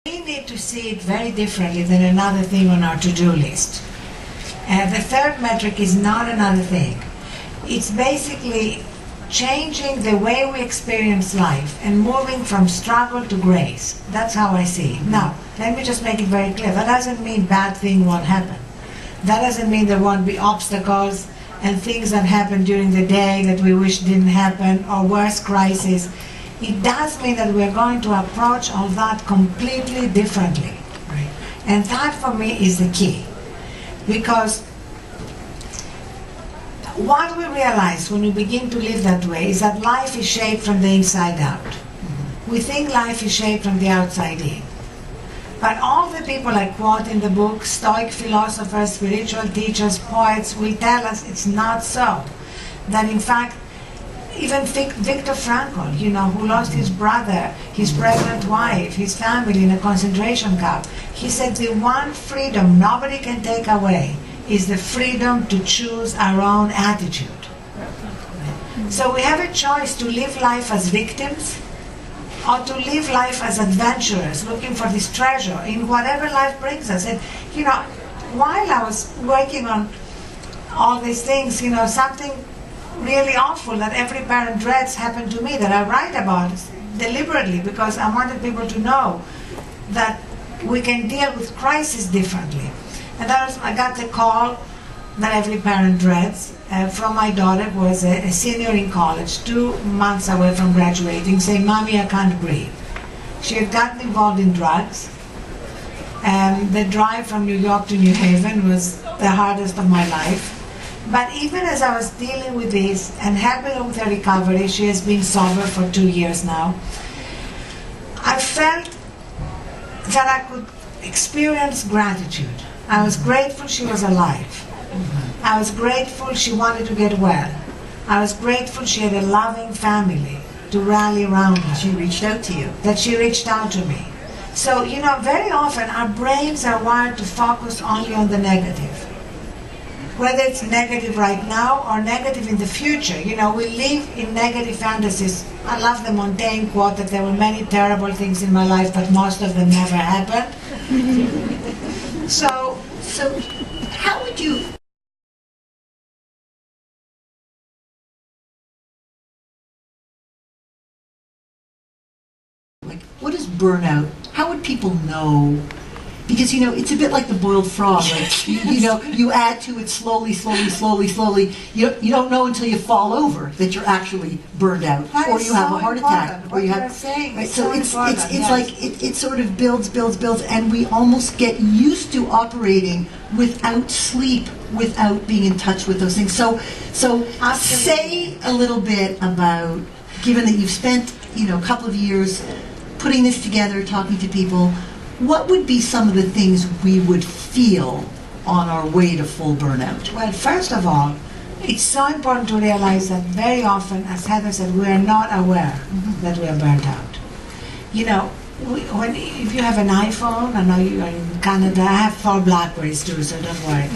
We need to see it very differently than another thing on our to-do list. The third metric is not another thing. It's basically changing the way we experience life and moving from struggle to grace. That's how I see it. Now, let me just make it very clear. That doesn't mean bad things won't happen. That doesn't mean there won't be obstacles and things that happen during the day that we wish didn't happen, or worse, crises. It does mean that we're going to approach all that completely differently. Right. And that for me is the key. Because what we realize when we begin to live that way is that life is shaped from the inside out. We think life is shaped from the outside in. But all the people I quote in the book, Stoic philosophers, spiritual teachers, poets, will tell us it's not so. That in fact, even Viktor Frankl, who lost his brother, his pregnant wife, his family in a concentration camp, he said the one freedom nobody can take away is the freedom to choose our own attitude. So we have a choice to live life as victims or to live life as adventurers, looking for this treasure in whatever life brings us. And, while I was working on all these things, something really awful that every parent dreads happened to me that I write about deliberately because I wanted people to know that we can deal with crisis differently. And I got the call that every parent dreads from my daughter, who was a senior in college, 2 months away from graduating, saying, "Mommy, I can't breathe." She had gotten involved in drugs. The drive from New York to New Haven was the hardest of my life. But even as I was dealing with this and helping her with her recovery, she has been sober for 2 years now, I felt that I could experience gratitude. I was grateful she was alive. I was grateful she wanted to get well. I was grateful she had a loving family to rally around her. She reached out to you. That she reached out to me. So, very often our brains are wired to focus only on the negative. Whether it's negative right now or negative in the future. We live in negative fantasies. I love the Montaigne quote that there were many terrible things in my life, but most of them never happened. So how would you... What is burnout? How would people know? Because, it's a bit like the boiled frog. Like, you add to it slowly. You don't know until you fall over that you're actually burned out, or you have a heart attack, or you have. Right? So it's like it sort of builds, and we almost get used to operating without sleep, without being in touch with those things. So say a little bit about, given that you've spent a couple of years putting this together, talking to people. What would be some of the things we would feel on our way to full burnout? Well, first of all, it's so important to realize that very often, as Heather said, we are not aware that we are burnt out. If you have an iPhone, I know you are in Canada, I have 4 Blackberries too, so don't worry.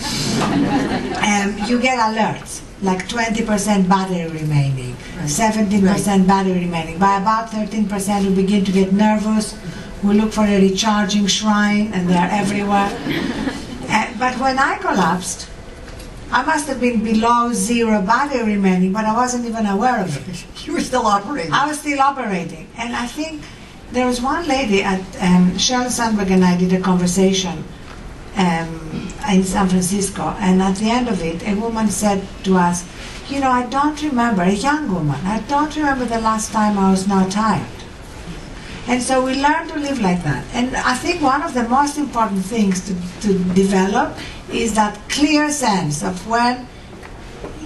You get alerts, like 20% battery remaining, 17% battery remaining. By about 13%, you begin to get nervous. We look for a recharging shrine, and they're everywhere. But when I collapsed, I must have been below 0 battery remaining, but I wasn't even aware of it. You were still operating. I was still operating. And I think there was one lady at Sheryl Sandberg and I did a conversation in San Francisco, and at the end of it, a woman said to us, I don't remember, a young woman, I don't remember the last time I was not tired. And so we learn to live like that. And I think one of the most important things to develop is that clear sense of when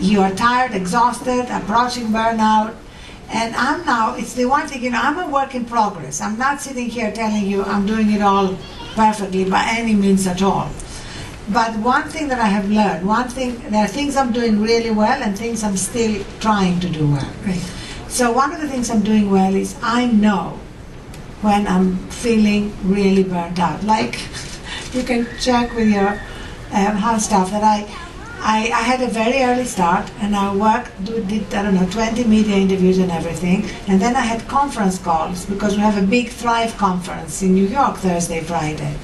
you are tired, exhausted, approaching burnout. And it's the one thing, I'm a work in progress. I'm not sitting here telling you I'm doing it all perfectly by any means at all. But one thing that I have learned, there are things I'm doing really well and things I'm still trying to do well. Right. So one of the things I'm doing well is I know when I'm feeling really burnt out. Like, you can check with your house staff that I had a very early start, and I did, I don't know, 20 media interviews and everything, and then I had conference calls because we have a big Thrive conference in New York Thursday, Friday.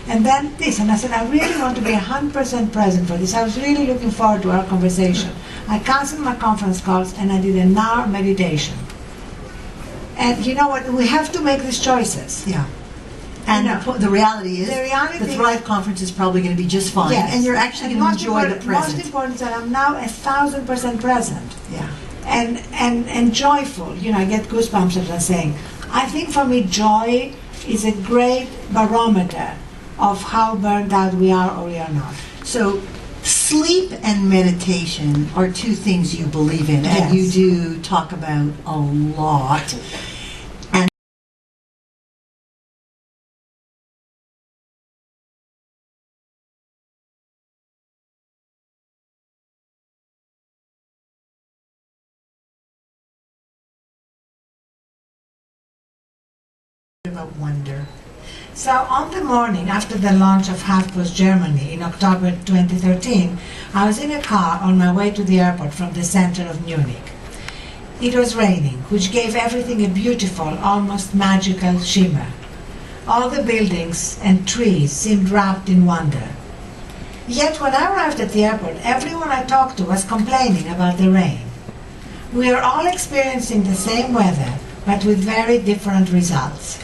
And then this, and I said, I really want to be 100% present for this. I was really looking forward to our conversation. I canceled my conference calls and I did an hour meditation. And you know what? We have to make these choices. Yeah. And the reality is, the Thrive is, conference is probably going to be just fine. Yes. And you're actually going to enjoy the present. Most important is that I'm now 1,000% present. Yeah. And joyful. You know, I get goosebumps as I'm saying. I think for me, joy is a great barometer of how burned out we are or we are not. So sleep and meditation are two things you believe in, Yes. and you do talk about a lot. And about wonder. So on the morning after the launch of HuffPost Germany in October 2013, I was in a car on my way to the airport from the center of Munich. It was raining, which gave everything a beautiful, almost magical shimmer. All the buildings and trees seemed wrapped in wonder. Yet when I arrived at the airport, everyone I talked to was complaining about the rain. We are all experiencing the same weather, but with very different results.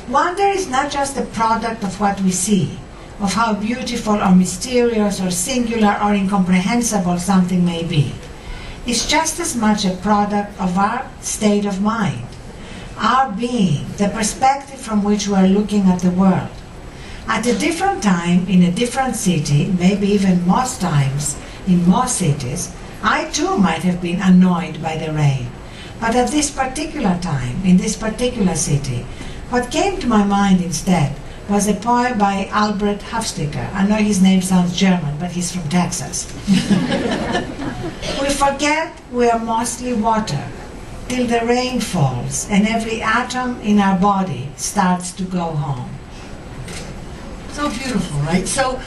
Wonder is not just a product of what we see, of how beautiful or mysterious or singular or incomprehensible something may be. It's just as much a product of our state of mind, our being, the perspective from which we are looking at the world. At a different time, in a different city, maybe even most times in most cities, I too might have been annoyed by the rain. But at this particular time, in this particular city, what came to my mind instead was a poem by Albert Hofstadter. I know his name sounds German, but he's from Texas. We forget we are mostly water, till the rain falls and every atom in our body starts to go home. So beautiful, right? So